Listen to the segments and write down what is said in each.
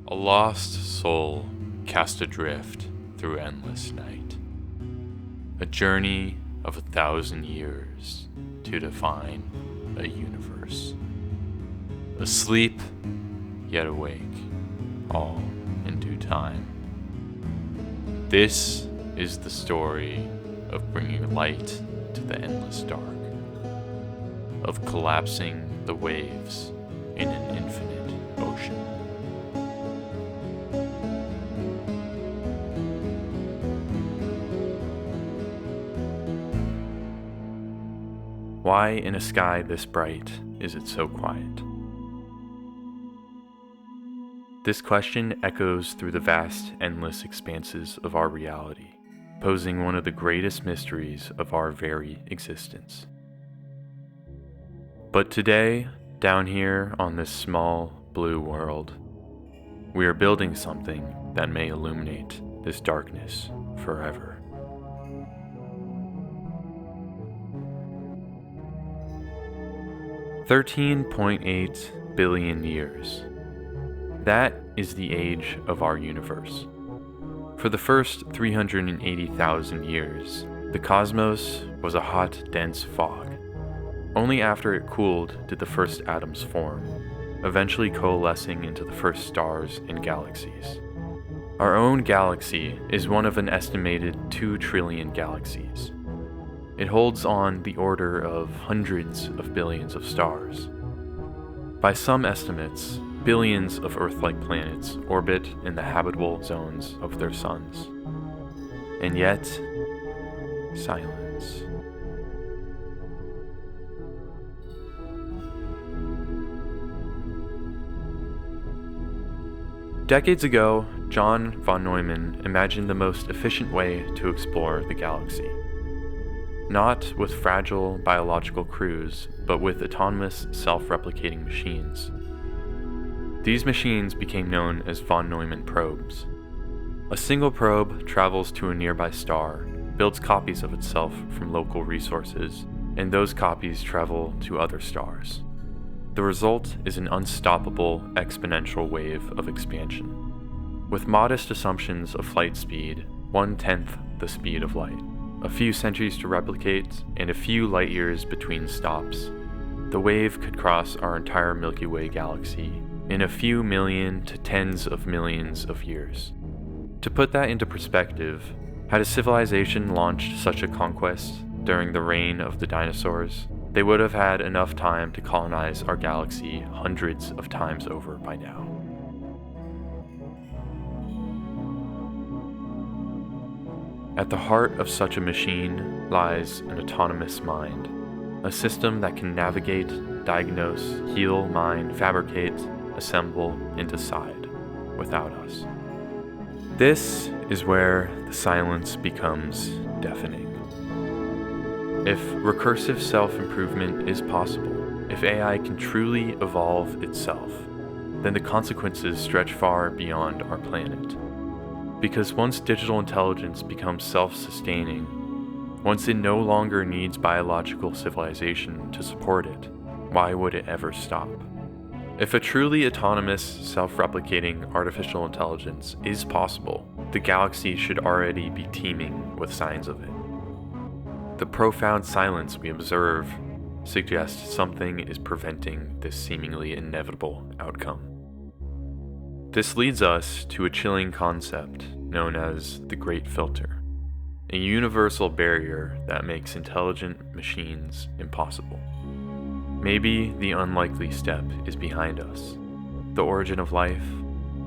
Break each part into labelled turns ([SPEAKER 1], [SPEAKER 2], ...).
[SPEAKER 1] A lost soul cast adrift through endless night. A journey of 1,000 years to define a universe. Asleep, yet awake, all in due time. This is the story of bringing light to the endless dark, of collapsing the waves in an infinite ocean. Why in a sky this bright is it so quiet? This question echoes through the vast, endless expanses of our reality, posing one of the greatest mysteries of our very existence. But today, down here on this small, blue world, we are building something that may illuminate this darkness forever. 13.8 billion years. That is the age of our universe. For the first 380,000 years, the cosmos was a hot, dense fog. Only after it cooled did the first atoms form, eventually coalescing into the first stars and galaxies. Our own galaxy is one of an estimated 2 trillion galaxies. It holds on the order of hundreds of billions of stars. By some estimates, billions of Earth-like planets orbit in the habitable zones of their suns. And yet, silence. Decades ago, John von Neumann imagined the most efficient way to explore the galaxy. Not with fragile biological crews, but with autonomous, self-replicating machines. These machines became known as von Neumann probes. A single probe travels to a nearby star, builds copies of itself from local resources, and those copies travel to other stars. The result is an unstoppable exponential wave of expansion. With modest assumptions of flight speed, 1/10 the speed of light, a few centuries to replicate, and a few light years between stops, the wave could cross our entire Milky Way galaxy in a few million to tens of millions of years. To put that into perspective, had a civilization launched such a conquest during the reign of the dinosaurs, they would have had enough time to colonize our galaxy hundreds of times over by now. At the heart of such a machine lies an autonomous mind, a system that can navigate, diagnose, heal, mine, fabricate, assemble, and decide without us. This is where the silence becomes deafening. If recursive self-improvement is possible, if AI can truly evolve itself, then the consequences stretch far beyond our planet. Because once digital intelligence becomes self-sustaining, once it no longer needs biological civilization to support it, why would it ever stop? If a truly autonomous, self-replicating artificial intelligence is possible, the galaxy should already be teeming with signs of it. The profound silence we observe suggests something is preventing this seemingly inevitable outcome. This leads us to a chilling concept known as the Great Filter, a universal barrier that makes intelligent machines impossible. Maybe the unlikely step is behind us, the origin of life,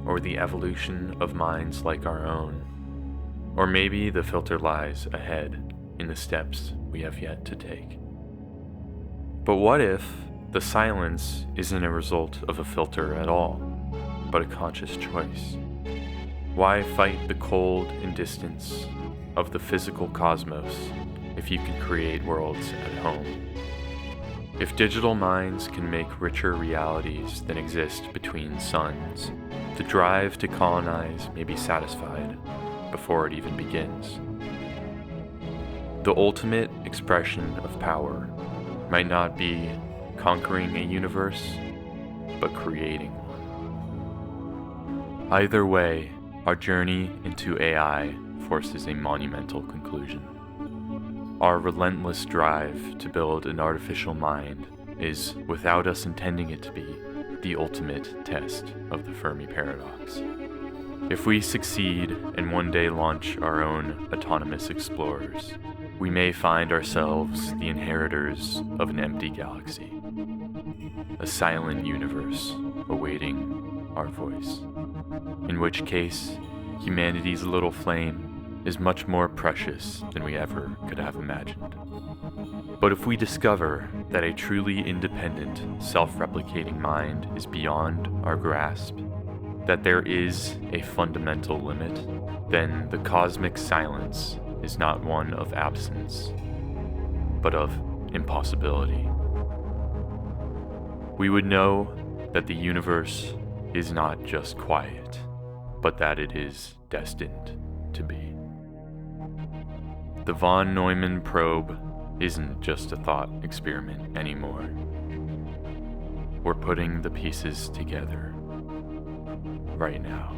[SPEAKER 1] or the evolution of minds like our own, or maybe the filter lies ahead in the steps we have yet to take. But what if the silence isn't a result of a filter at all, but a conscious choice? Why fight the cold and distance of the physical cosmos if you can create worlds at home? If digital minds can make richer realities than exist between suns, the drive to colonize may be satisfied before it even begins. The ultimate expression of power might not be conquering a universe, but creating one. Either way, our journey into AI forces a monumental conclusion. Our relentless drive to build an artificial mind is, without us intending it to be, the ultimate test of the Fermi Paradox. If we succeed and one day launch our own autonomous explorers, we may find ourselves the inheritors of an empty galaxy, a silent universe awaiting our voice, in which case humanity's little flame is much more precious than we ever could have imagined. But if we discover that a truly independent, self-replicating mind is beyond our grasp, that there is a fundamental limit, then the cosmic silence is not one of absence, but of impossibility. We would know that the universe is not just quiet, but that it is destined to be. The von Neumann probe isn't just a thought experiment anymore. We're putting the pieces together right now.